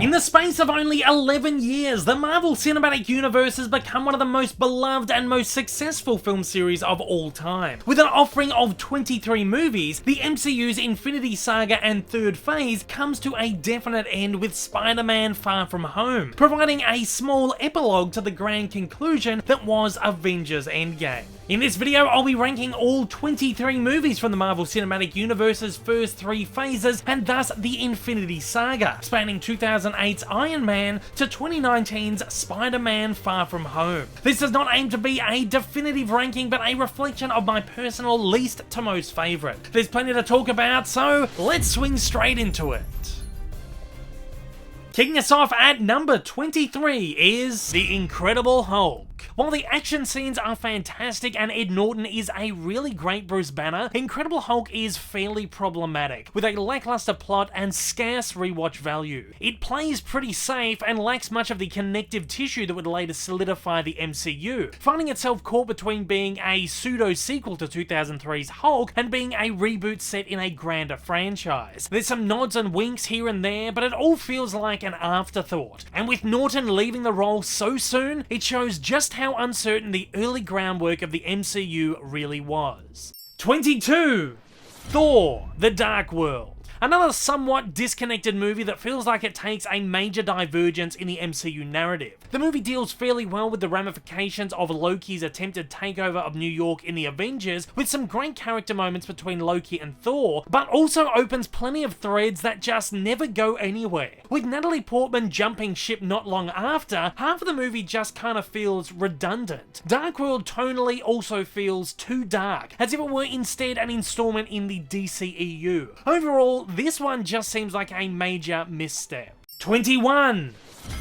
In the space of only 11 years, the Marvel Cinematic Universe has become one of the most beloved and most successful film series of all time. With an offering of 23 movies, the MCU's Infinity Saga and third phase comes to a definite end with Spider-Man Far From Home, providing a small epilogue to the grand conclusion that was Avengers Endgame. In this video, I'll be ranking all 23 movies from the Marvel Cinematic Universe's first 3 phases, and thus the Infinity Saga, spanning 2008's Iron Man to 2019's Spider-Man Far From Home. This does not aim to be a definitive ranking, but a reflection of my personal least to most favourite. There's plenty to talk about, so let's swing straight into it. Kicking us off at number 23 is The Incredible Hulk. While the action scenes are fantastic and Ed Norton is a really great Bruce Banner, Incredible Hulk is fairly problematic, with a lackluster plot and scarce rewatch value. It plays pretty safe and lacks much of the connective tissue that would later solidify the MCU, finding itself caught between being a pseudo-sequel to 2003's Hulk and being a reboot set in a grander franchise. There's some nods and winks here and there, but it all feels like an afterthought. And with Norton leaving the role so soon, it shows just how uncertain the early groundwork of the MCU really was. 22. Thor: The Dark World. Another somewhat disconnected movie that feels like it takes a major divergence in the MCU narrative. The movie deals fairly well with the ramifications of Loki's attempted takeover of New York in the Avengers, with some great character moments between Loki and Thor, but also opens plenty of threads that just never go anywhere. With Natalie Portman jumping ship not long after, half of the movie just kind of feels redundant. Dark World tonally also feels too dark, as if it were instead an installment in the DCEU. Overall, this one just seems like a major misstep. 21.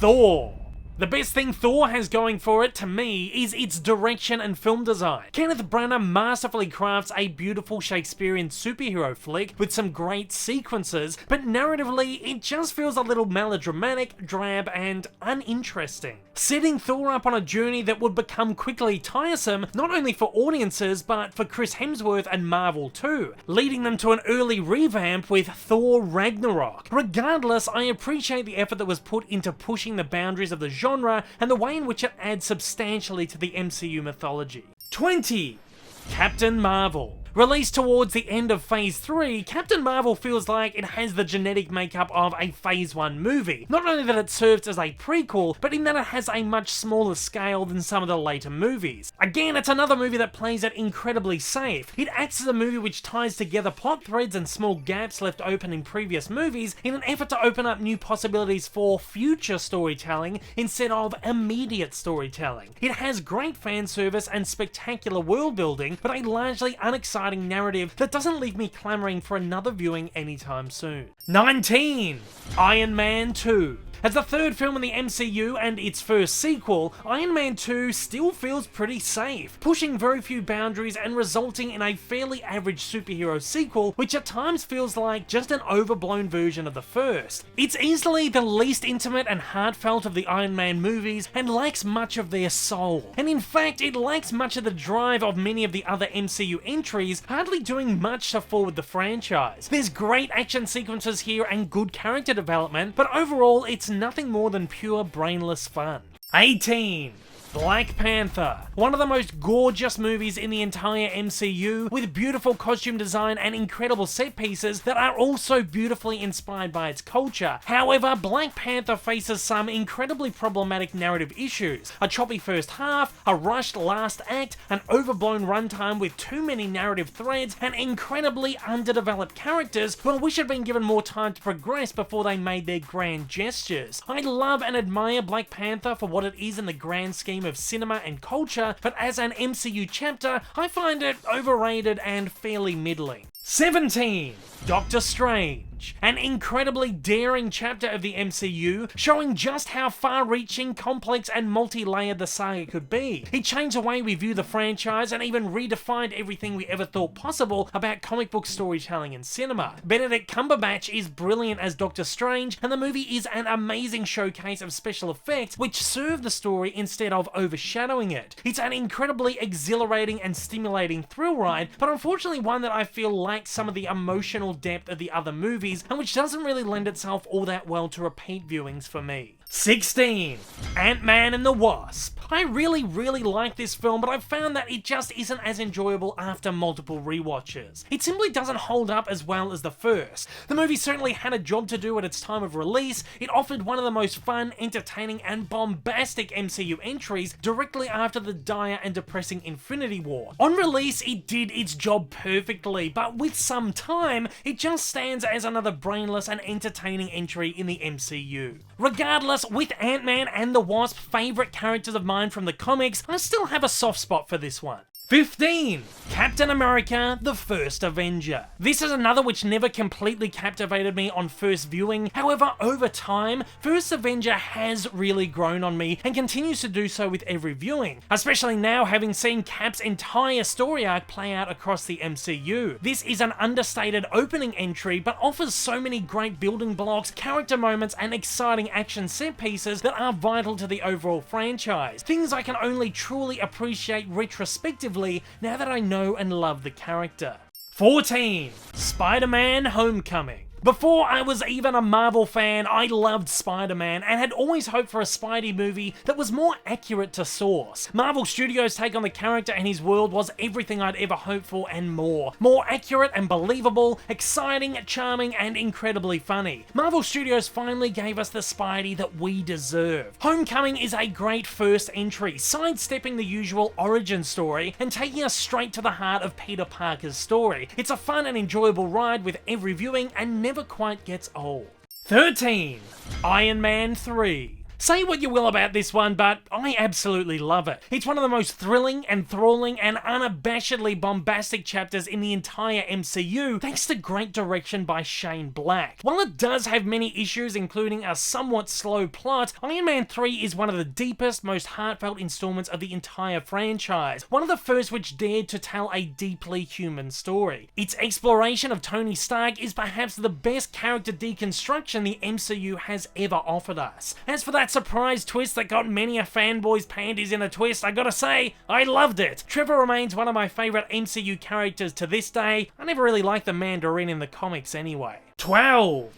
Thor. The best thing Thor has going for it, to me, is its direction and film design. Kenneth Branagh masterfully crafts a beautiful Shakespearean superhero flick with some great sequences, but narratively, it just feels a little melodramatic, drab, and uninteresting. Setting Thor up on a journey that would become quickly tiresome, not only for audiences, but for Chris Hemsworth and Marvel too, leading them to an early revamp with Thor Ragnarok. Regardless, I appreciate the effort that was put into pushing the boundaries of the genre and the way in which it adds substantially to the MCU mythology. 20. Captain Marvel. Released towards the end of Phase 3, Captain Marvel feels like it has the genetic makeup of a Phase 1 movie. Not only that it serves as a prequel, but in that it has a much smaller scale than some of the later movies. Again, it's another movie that plays it incredibly safe. It acts as a movie which ties together plot threads and small gaps left open in previous movies in an effort to open up new possibilities for future storytelling instead of immediate storytelling. It has great fan service and spectacular world building, but a largely unexciting narrative that doesn't leave me clamoring for another viewing anytime soon. 19. Iron Man 2. As the third film in the MCU and its first sequel, Iron Man 2 still feels pretty safe, pushing very few boundaries and resulting in a fairly average superhero sequel, which at times feels like just an overblown version of the first. It's easily the least intimate and heartfelt of the Iron Man movies and lacks much of their soul. And in fact, it lacks much of the drive of many of the other MCU entries, hardly doing much to forward the franchise. There's great action sequences here and good character development, but overall it's nothing more than pure brainless fun. 18. Black Panther. One of the most gorgeous movies in the entire MCU, with beautiful costume design and incredible set pieces that are also beautifully inspired by its culture. However, Black Panther faces some incredibly problematic narrative issues. A choppy first half, a rushed last act, an overblown runtime with too many narrative threads, and incredibly underdeveloped characters who I wish had been given more time to progress before they made their grand gestures. I love and admire Black Panther for what it is in the grand scheme of cinema and culture, but as an MCU chapter, I find it overrated and fairly middling. 17. Doctor Strange. An incredibly daring chapter of the MCU, showing just how far-reaching, complex, and multi-layered the saga could be. It changed the way we view the franchise and even redefined everything we ever thought possible about comic book storytelling and cinema. Benedict Cumberbatch is brilliant as Doctor Strange, and the movie is an amazing showcase of special effects which serve the story instead of overshadowing it. It's an incredibly exhilarating and stimulating thrill ride, but unfortunately one that I feel lacks some of the emotional depth of the other movies movies, and which doesn't really lend itself all that well to repeat viewings for me. 16. Ant-Man and the Wasp. I really like this film, but I've found that it just isn't as enjoyable after multiple rewatches. It simply doesn't hold up as well as the first. The movie certainly had a job to do at its time of release. It offered one of the most fun, entertaining, and bombastic MCU entries directly after the dire and depressing Infinity War. On release, it did its job perfectly, but with some time, it just stands as another brainless and entertaining entry in the MCU. Regardless, with Ant-Man and the Wasp favourite characters of mine from the comics, I still have a soft spot for this one. 15. Captain America, the First Avenger. This is another which never completely captivated me on first viewing. However, over time, First Avenger has really grown on me and continues to do so with every viewing, especially now having seen Cap's entire story arc play out across the MCU. This is an understated opening entry, but offers so many great building blocks, character moments, and exciting action set pieces that are vital to the overall franchise. Things I can only truly appreciate retrospectively now that I know and love the character. 14. SpiderMan Homecoming. Before I was even a Marvel fan, I loved Spider-Man and had always hoped for a Spidey movie that was more accurate to source. Marvel Studios' take on the character and his world was everything I'd ever hoped for and more. More accurate and believable, exciting, charming, and incredibly funny. Marvel Studios finally gave us the Spidey that we deserve. Homecoming is a great first entry, sidestepping the usual origin story and taking us straight to the heart of Peter Parker's story. It's a fun and enjoyable ride with every viewing and never quite gets old. 13. Iron Man 3. Say what you will about this one, but I absolutely love it. It's one of the most thrilling, enthralling, and unabashedly bombastic chapters in the entire MCU, thanks to great direction by Shane Black. While it does have many issues, including a somewhat slow plot, Iron Man 3 is one of the deepest, most heartfelt installments of the entire franchise, one of the first which dared to tell a deeply human story. Its exploration of Tony Stark is perhaps the best character deconstruction the MCU has ever offered us. As for that surprise twist that got many a fanboy's panties in a twist, I gotta say, I loved it. Trevor remains one of my favourite MCU characters to this day. I never really liked the Mandarin in the comics anyway. 12.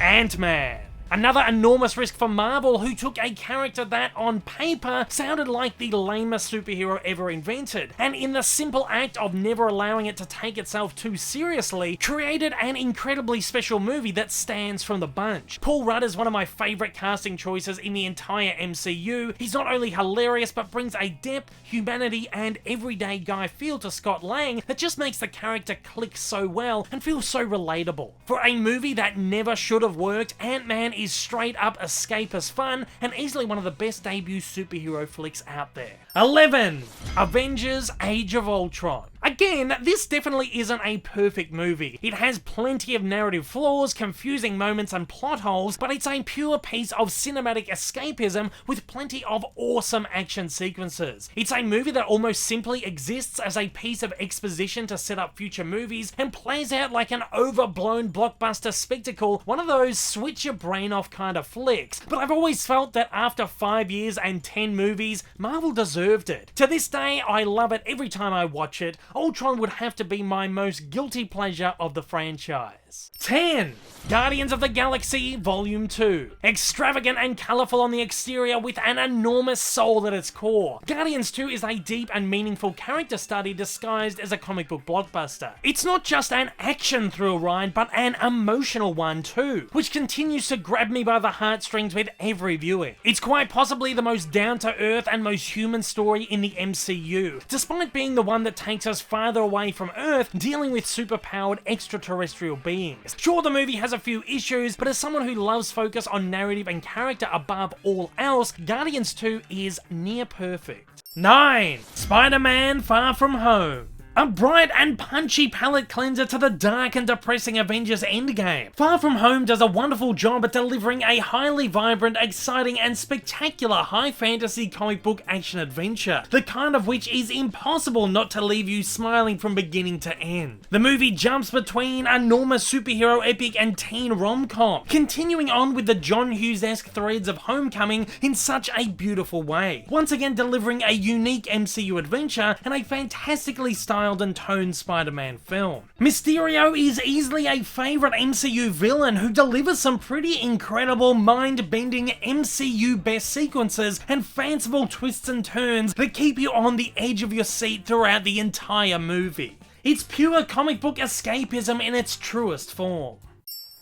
Ant-Man. Another enormous risk for Marvel, who took a character that, on paper, sounded like the lamest superhero ever invented, and in the simple act of never allowing it to take itself too seriously, created an incredibly special movie that stands from the bunch. Paul Rudd is one of my favourite casting choices in the entire MCU. He's not only hilarious, but brings a depth, humanity, and everyday guy feel to Scott Lang that just makes the character click so well and feel so relatable. For a movie that never should have worked, Ant-Man is straight up escapist fun and easily one of the best debut superhero flicks out there. 11. Avengers Age of Ultron. Again, this definitely isn't a perfect movie. It has plenty of narrative flaws, confusing moments, and plot holes, but it's a pure piece of cinematic escapism with plenty of awesome action sequences. It's a movie that almost simply exists as a piece of exposition to set up future movies and plays out like an overblown blockbuster spectacle, one of those switch your brain off kind of flicks. But I've always felt that after 5 years and 10 movies, Marvel deserved it. To this day, I love it every time I watch it. Ultron would have to be my most guilty pleasure of the franchise. 10. Guardians of the Galaxy Volume 2. Extravagant and colourful on the exterior with an enormous soul at its core, Guardians 2 is a deep and meaningful character study disguised as a comic book blockbuster. It's not just an action thrill ride, but an emotional one too, which continues to grab me by the heartstrings with every viewing. It's quite possibly the most down-to-earth and most human story in the MCU, despite being the one that takes us farther away from Earth, dealing with superpowered extraterrestrial beings. Sure, the movie has a few issues, but as someone who loves focus on narrative and character above all else, Guardians 2 is near perfect. 9. Spider-Man Far From Home. A bright and punchy palate cleanser to the dark and depressing Avengers Endgame. Far From Home does a wonderful job at delivering a highly vibrant, exciting, and spectacular high fantasy comic book action adventure, the kind of which is impossible not to leave you smiling from beginning to end. The movie jumps between enormous superhero epic and teen rom-com, continuing on with the John Hughes-esque threads of Homecoming in such a beautiful way, once again delivering a unique MCU adventure and a fantastically styled styled and toned Spider-Man film. Mysterio is easily a favourite MCU villain who delivers some pretty incredible, mind-bending MCU-best sequences and fanciful twists and turns that keep you on the edge of your seat throughout the entire movie. It's pure comic book escapism in its truest form.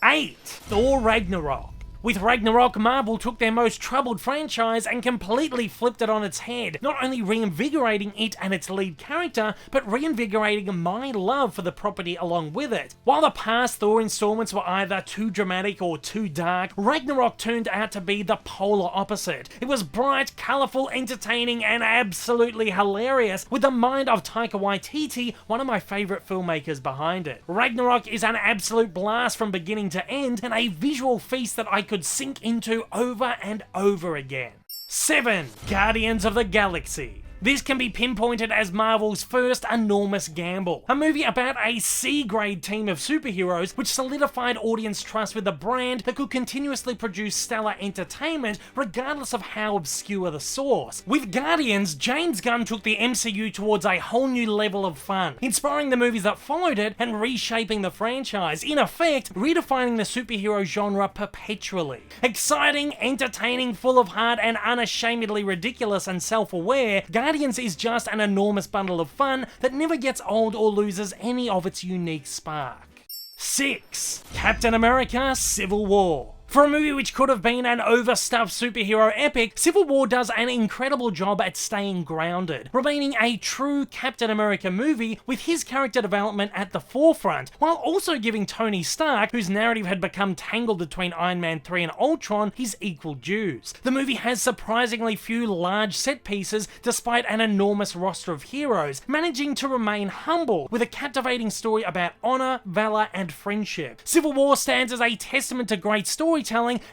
8. Thor Ragnarok. With Ragnarok, Marvel took their most troubled franchise and completely flipped it on its head, not only reinvigorating it and its lead character, but reinvigorating my love for the property along with it. While the past Thor installments were either too dramatic or too dark, Ragnarok turned out to be the polar opposite. It was bright, colourful, entertaining, and absolutely hilarious, with the mind of Taika Waititi, one of my favourite filmmakers, behind it. Ragnarok is an absolute blast from beginning to end, and a visual feast that I could sink into over and over again. 7. Guardians of the Galaxy. This can be pinpointed as Marvel's first enormous gamble. A movie about a C-grade team of superheroes which solidified audience trust with a brand that could continuously produce stellar entertainment regardless of how obscure the source. With Guardians, James Gunn took the MCU towards a whole new level of fun, inspiring the movies that followed it and reshaping the franchise, in effect, redefining the superhero genre perpetually. Exciting, entertaining, full of heart, and unashamedly ridiculous and self-aware, Guardians is just an enormous bundle of fun that never gets old or loses any of its unique spark. 6. Captain America: Civil War. For a movie which could have been an overstuffed superhero epic, Civil War does an incredible job at staying grounded, remaining a true Captain America movie with his character development at the forefront, while also giving Tony Stark, whose narrative had become tangled between Iron Man 3 and Ultron, his equal dues. The movie has surprisingly few large set pieces despite an enormous roster of heroes, managing to remain humble with a captivating story about honor, valor, and friendship. Civil War stands as a testament to great storytelling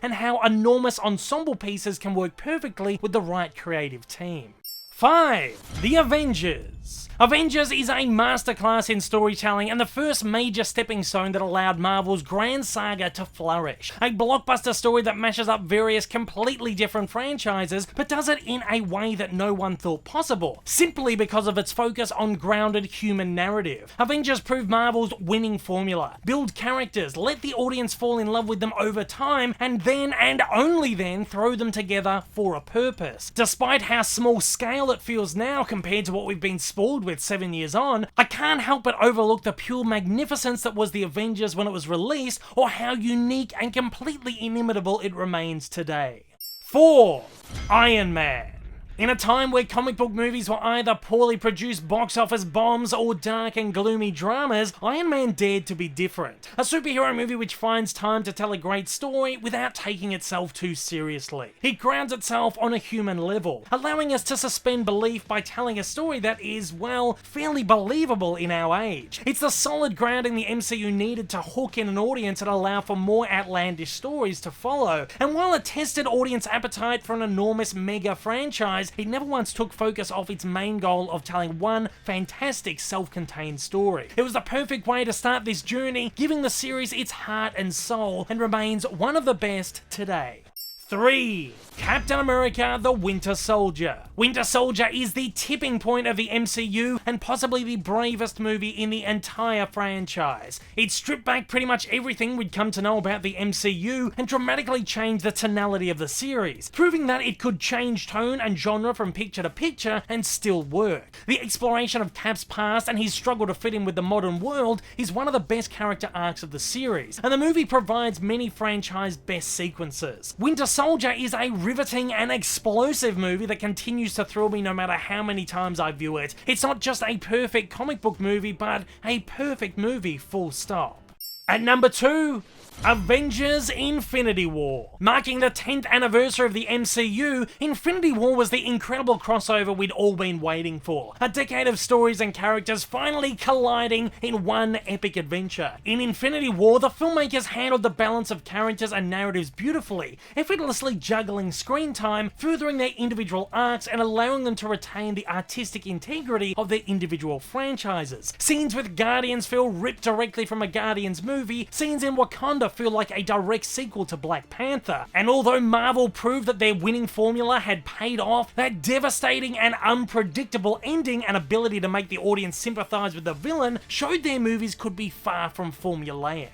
and how enormous ensemble pieces can work perfectly with the right creative team. 5. The Avengers. Avengers is a masterclass in storytelling and the first major stepping stone that allowed Marvel's grand saga to flourish. A blockbuster story that mashes up various completely different franchises, but does it in a way that no one thought possible, simply because of its focus on grounded human narrative. Avengers proved Marvel's winning formula. Build characters, let the audience fall in love with them over time, and then, and only then, throw them together for a purpose. Despite how small scale it feels now compared to what we've been spoiled with 7 years on, I can't help but overlook the pure magnificence that was the Avengers when it was released, or how unique and completely inimitable it remains today. 4. Iron Man. In a time where comic book movies were either poorly produced box office bombs or dark and gloomy dramas, Iron Man dared to be different. A superhero movie which finds time to tell a great story without taking itself too seriously. It grounds itself on a human level, allowing us to suspend belief by telling a story that is, well, fairly believable in our age. It's the solid grounding the MCU needed to hook in an audience and allow for more outlandish stories to follow. And while it tested audience appetite for an enormous mega franchise, it never once took focus off its main goal of telling one fantastic self-contained story. It was the perfect way to start this journey, giving the series its heart and soul, and remains one of the best today. 3. Captain America: The Winter Soldier. Winter Soldier is the tipping point of the MCU and possibly the bravest movie in the entire franchise. It stripped back pretty much everything we'd come to know about the MCU and dramatically changed the tonality of the series, proving that it could change tone and genre from picture to picture and still work. The exploration of Cap's past and his struggle to fit in with the modern world is one of the best character arcs of the series, and the movie provides many franchise best sequences. Winter Soldier is a riveting and explosive movie that continues to thrill me no matter how many times I view it. It's not just a perfect comic book movie, but a perfect movie full stop. At number 2, Avengers Infinity War. Marking the 10th anniversary of the MCU, Infinity War was the incredible crossover we'd all been waiting for. A decade of stories and characters finally colliding in one epic adventure. In Infinity War, the filmmakers handled the balance of characters and narratives beautifully, effortlessly juggling screen time, furthering their individual arcs and allowing them to retain the artistic integrity of their individual franchises. Scenes with Guardians feel ripped directly from a Guardians movie, scenes in Wakanda longer feel like a direct sequel to Black Panther. And although Marvel proved that their winning formula had paid off, that devastating and unpredictable ending and ability to make the audience sympathize with the villain showed their movies could be far from formulaic.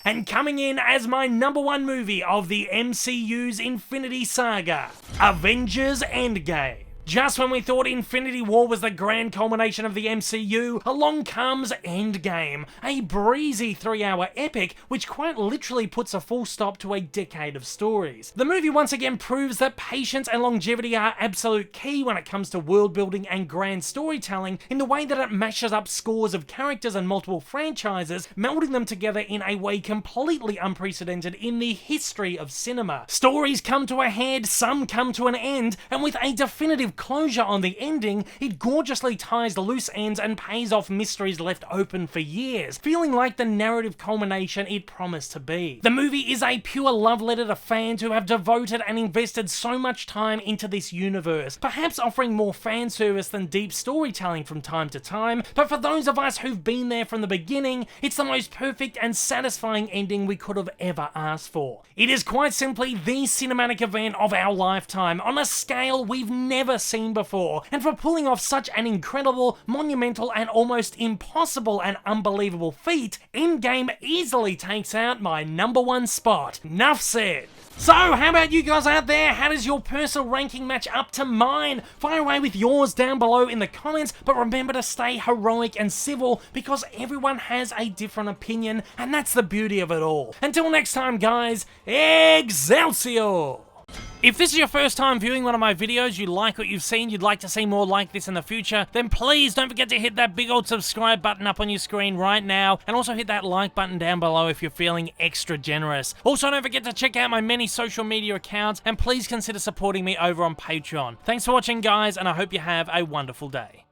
And coming in as my #1 movie of the MCU's Infinity Saga, Avengers Endgame. Just when we thought Infinity War was the grand culmination of the MCU, along comes Endgame, a breezy 3-hour epic which quite literally puts a full stop to a decade of stories. The movie once again proves that patience and longevity are absolute key when it comes to world building and grand storytelling in the way that it mashes up scores of characters and multiple franchises, melding them together in a way completely unprecedented in the history of cinema. Stories come to a head, some come to an end, and with a definitive closure on the ending, it gorgeously ties the loose ends and pays off mysteries left open for years, feeling like the narrative culmination it promised to be. The movie is a pure love letter to fans who have devoted and invested so much time into this universe, perhaps offering more fan service than deep storytelling from time to time, but for those of us who've been there from the beginning, it's the most perfect and satisfying ending we could have ever asked for. It is quite simply the cinematic event of our lifetime, on a scale we've never seen before, and for pulling off such an incredible, monumental, and almost impossible and unbelievable feat, Endgame easily takes out my #1 spot. Nuff said. So, how about you guys out there? How does your personal ranking match up to mine? Fire away with yours down below in the comments, but remember to stay heroic and civil because everyone has a different opinion, and that's the beauty of it all. Until next time, guys, Excelsior! If this is your first time viewing one of my videos, you like what you've seen, you'd like to see more like this in the future, then please don't forget to hit that big old subscribe button up on your screen right now, and also hit that like button down below if you're feeling extra generous. Also, don't forget to check out my many social media accounts, and please consider supporting me over on Patreon. Thanks for watching, guys, and I hope you have a wonderful day.